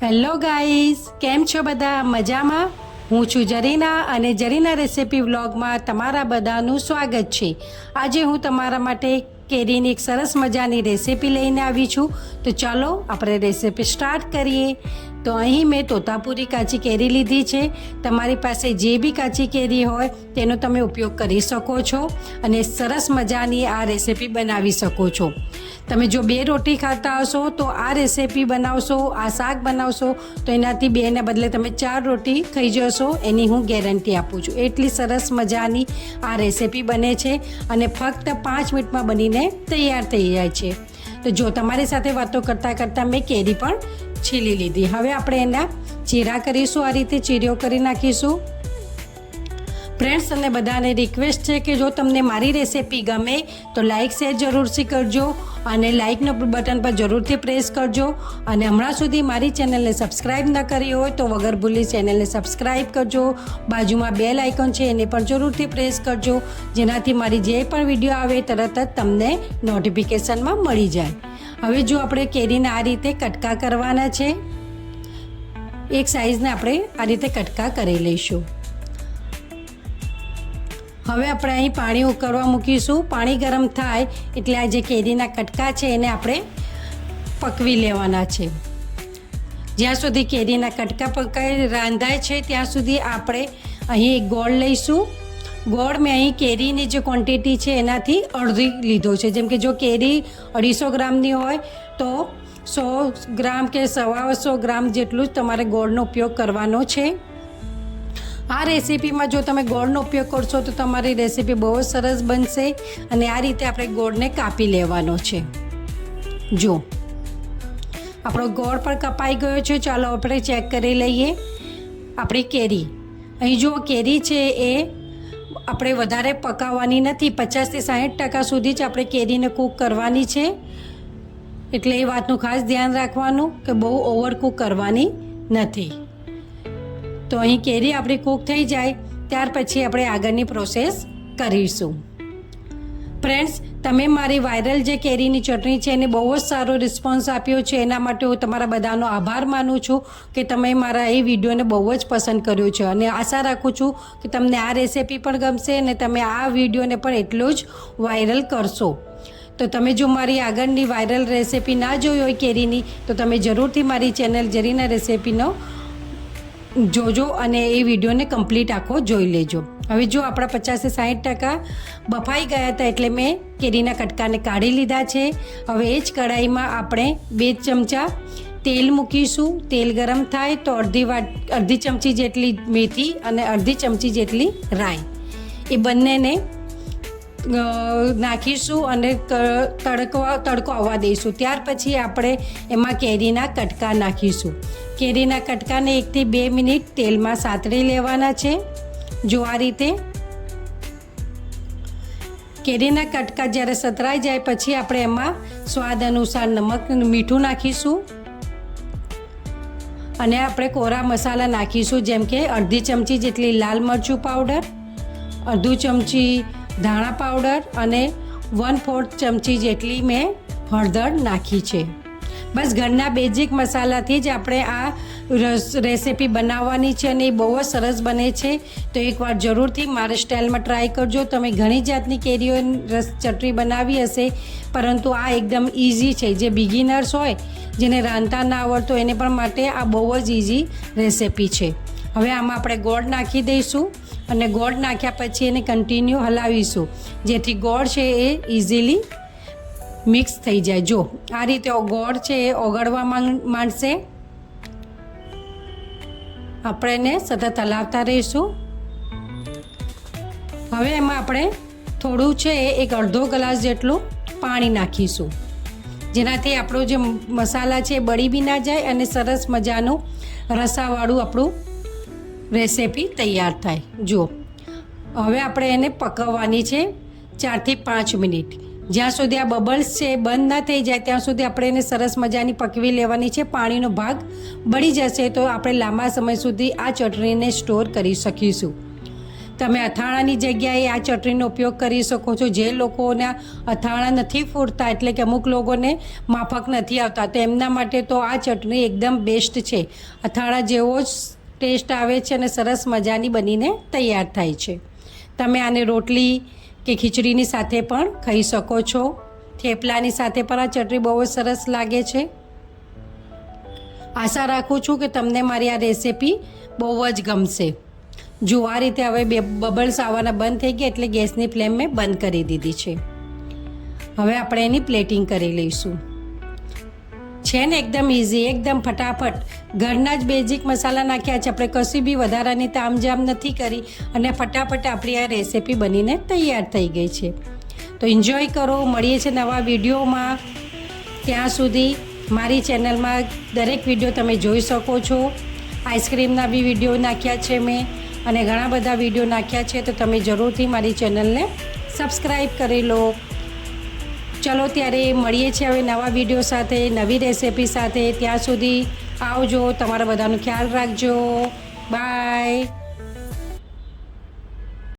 Hello guys, કેમ છો બધા? મજામાં? હું છું જરીના અને જરીના રેસિપી વ્લોગમાં તમારા બધાનું સ્વાગત છે. આજે હું તમારા માટે કેરીની એક સરસ મજાની રેસિપી લઈને આવી છું. તો ચાલો આપણે રેસિપી સ્ટાર્ટ કરીએ. તો અહીં મેં તોતાપુરી કાચી કેરી લીધી છે. તમારી પાસે જે બી કાચી કેરી હોય તેનો તમે ઉપયોગ કરી શકો છો અને સરસ મજાની આ રેસિપી બનાવી શકો છો. તમે જો 2 રોટી ખાતા હશો તો આ રેસિપી બનાવશો, આ શાક બનાવશો તો એનાથી 2ને બદલે તમે 4 રોટી ખાઈ જશો, એની હું ગેરંટી આપું છું. એટલી સરસ મજાની આ રેસિપી બને છે અને ફક્ત 5 મિનિટમાં બનીને તૈયાર થઈ જાય છે. તો જો તમારી સાથે વાતો કરતાં કરતાં મેં કેરી પણ છીલી લીધી. હવે આપણે એના ચીરા કરીશું. આ રીતે ચીરીઓ કરી નાખીશું. ફ્રેન્ડ્સ, અને બધાને રિક્વેસ્ટ છે કે જો તમને મારી રેસિપી ગમે તો લાઇક શેર જરૂરથી કરજો અને લાઇકનો બટન પર જરૂરથી પ્રેસ કરજો. અને હમણાં સુધી મારી ચેનલને સબસ્ક્રાઈબ ન કરી હોય તો વગર ભૂલી ચેનલને સબસ્ક્રાઈબ કરજો. બાજુમાં બેલ આઇકોન છે એને પણ જરૂરથી પ્રેસ કરજો, જેનાથી મારી જે પણ વિડીયો આવે તરત જ તમને નોટિફિકેશનમાં મળી જાય. હવે જો આપણે કેરીને આ રીતે કટકા કરવાના છે. એક સાઈઝને આપણે આ રીતે કટકા કરી લઈશું. હવે આપણે અહીં પાણી ઉકળવા મૂકીશું. પાણી ગરમ થાય એટલે આ જે કેરીના કટકા છે એને આપણે પકવી લેવાના છે. જ્યાં સુધી કેરીના કટકા રાંધાય છે ત્યાં સુધી આપણે અહીં એક ગોળ લઈશું. ગોળ મેં અહીં કેરીની જે ક્વોન્ટિટી છે એનાથી અડધી લીધો છે. જેમ કે જો કેરી 250 ગ્રામની હોય તો 100 ગ્રામ કે 125 ગ્રામ જેટલું જ તમારે ગોળનો ઉપયોગ કરવાનો છે. આ રેસિપીમાં જો તમે ગોળનો ઉપયોગ કરશો તો તમારી રેસિપી બહુ જ સરસ બનશે. અને આ રીતે આપણે ગોળને કાપી લેવાનો છે. જો આપણો ગોળ પણ કપાઈ ગયો છે. ચાલો આપણે ચેક કરી લઈએ આપણી કેરી. અહીં જો કેરી છે એ આપણે વધારે પકાવવાની નથી. 50 થી 60% સુધી જ આપણે કેરીને કૂક કરવાની છે. એટલે એ વાતનું ખાસ ધ્યાન રાખવાનું કે બહુ ઓવર કૂક કરવાની નથી. તો અહીં કેરી આપણી કૂક થઈ જાય ત્યાર પછી આપણે આગળની પ્રોસેસ કરીશું. ફ્રેન્ડ્સ, તમે મારી વાયરલ જે કેરીની ચટણી છે એને બહુ જ સારો રિસ્પોન્સ આપ્યો છે. એના માટે હું તમારા બધાનો આભાર માનું છું કે તમે મારા એ વિડીયોને બહુ જ પસંદ કર્યો છે. અને આશા રાખું છું કે તમને આ રેસિપી પણ ગમશે અને તમે આ વિડીયોને પણ એટલો જ વાયરલ કરશો. તો તમે જો મારી આગળની વાયરલ રેસિપી ના જોઈ હોય કેરીની તો તમે જરૂરથી મારી ચેનલ જરીના રેસિપીનો જોજો અને એ વિડીયોને કમ્પ્લીટ આખો જોઈ લેજો. હવે જો આપણા 50 થી 60% બફાઈ ગયા હતા એટલે મેં કેરીના કટકાને કાઢી લીધા છે. હવે એ જ કઢાઈમાં આપણે 2 ચમચા તેલ મૂકીશું. તેલ ગરમ થાય તો અડધી ચમચી જેટલી મેથી અને અડધી ચમચી જેટલી રાઈ એ બંનેને નાખીશું અને તડકો આવવા દઈશું. ત્યાર પછી આપણે એમાં કેરીના કટકા નાખીશું. કેરીના કટકાને 1 થી 2 મિનિટ તેલમાં સાતળી લેવાના છે. જો આ રીતે કેરીના કટકા જ્યારે સતરાઈ જાય પછી આપણે એમાં સ્વાદ અનુસાર નમક મીઠું નાખીશું અને આપણે કોરા મસાલા નાખીશું. જેમ કે અડધી ચમચી જેટલી લાલ મરચું પાવડર, અડધું ચમચી ધાણા પાવડર અને 1/4 ચમચી જેટલી મેં હળદર નાખી છે. બસ ઘરના બેઝિક મસાલાથી જ આપણે આ રેસિપી બનાવવાની છે અને એ બહુ જ સરસ બને છે. તો એકવાર જરૂરથી મારા સ્ટાઇલમાં ટ્રાય કરજો. તમે ઘણી જાતની કેરીઓ ચટણી બનાવી હશે પરંતુ આ એકદમ ઇઝી છે. જે બિગિનર્સ હોય જેને રાંધતા ના આવડતો એને પણ માટે આ બહુ જ ઇઝી રેસિપી છે. હવે આમાં આપણે ગોળ નાખી દઈશું અને ગોળ નાખ્યા પછી એને કન્ટિન્યુ હલાવીશું જેથી ગોળ છે એ ઇઝીલી મિક્સ થઈ જાય. જો આ રીતે ગોળ છે એ ઓગળવા માંડશે. આપણે એને સતત હલાવતા રહીશું. હવે એમાં આપણે થોડું છે એક અડધો ગ્લાસ જેટલું પાણી નાખીશું જેનાથી આપણો જે મસાલા છે એ બળી બી ના જાય અને સરસ મજાનું રસાવાળું આપણું રેસિપી તૈયાર થાય. જો હવે આપણે એને પકવવાની છે 4 થી 5 મિનિટ. જ્યાં સુધી આ બબલ્સ છે બંધ ના થઈ જાય ત્યાં સુધી આપણે એને સરસ મજાની પકવી લેવાની છે. પાણીનો ભાગ બળી જશે તો આપણે લાંબા સમય સુધી આ ચટણીને સ્ટોર કરી શકીશું. તમે અથાણાની જગ્યાએ આ ચટણીનો ઉપયોગ કરી શકો છો. જે લોકોના અથાણા નથી ફૂટતા, એટલે કે અમુક લોકોને માફક નથી આવતા, તો એમના માટે તો આ ચટણી એકદમ બેસ્ટ છે. અથાણા જેવો જ ટેસ્ટ આવે છે અને સરસ મજાની બનીને તૈયાર થાય છે. તમે આને રોટલી કે ખીચડીની સાથે પણ ખાઈ શકો છો. થેપલાની સાથે પણ આ ચટણી બહુ જ સરસ લાગે છે. આશા રાખું છું કે તમને મારી આ રેસીપી બહુ જ ગમશે. જો આ રીતે હવે બબલ્સ આવવાના બંધ થઈ ગયા એટલે ગેસની ફ્લેમ મેં બંધ કરી દીધી છે. હવે આપણે એની પ્લેટિંગ કરી લઈશું. છે ને એકદમ ઇઝી, એકદમ ફટાફટ. ઘરના જ બેઝિક મસાલા નાખ્યા છે, આપણે કશું બી વધારાની તામઝામ નથી કરી અને ફટાફટ આપણી આ રેસીપી બનીને તૈયાર થઈ ગઈ છે. તો એન્જોય કરો. મળીએ છીએ નવા વિડીયોમાં. ત્યાં સુધી મારી ચેનલમાં દરેક વિડીયો તમે જોઈ શકો છો. આઈસ્ક્રીમના બી વિડીયો નાખ્યા છે મેં અને ઘણા બધા વિડીયો નાખ્યા છે, તો તમે જરૂરથી મારી ચેનલને સબસ્ક્રાઈબ કરી લો. ચલો ત્યારે મળીએ છીએ હવે નવા વિડીયો સાથે, નવી રેસીપી સાથે. ત્યાં સુધી આવજો. તમારા બધાનો ખ્યાલ રાખજો. બાય.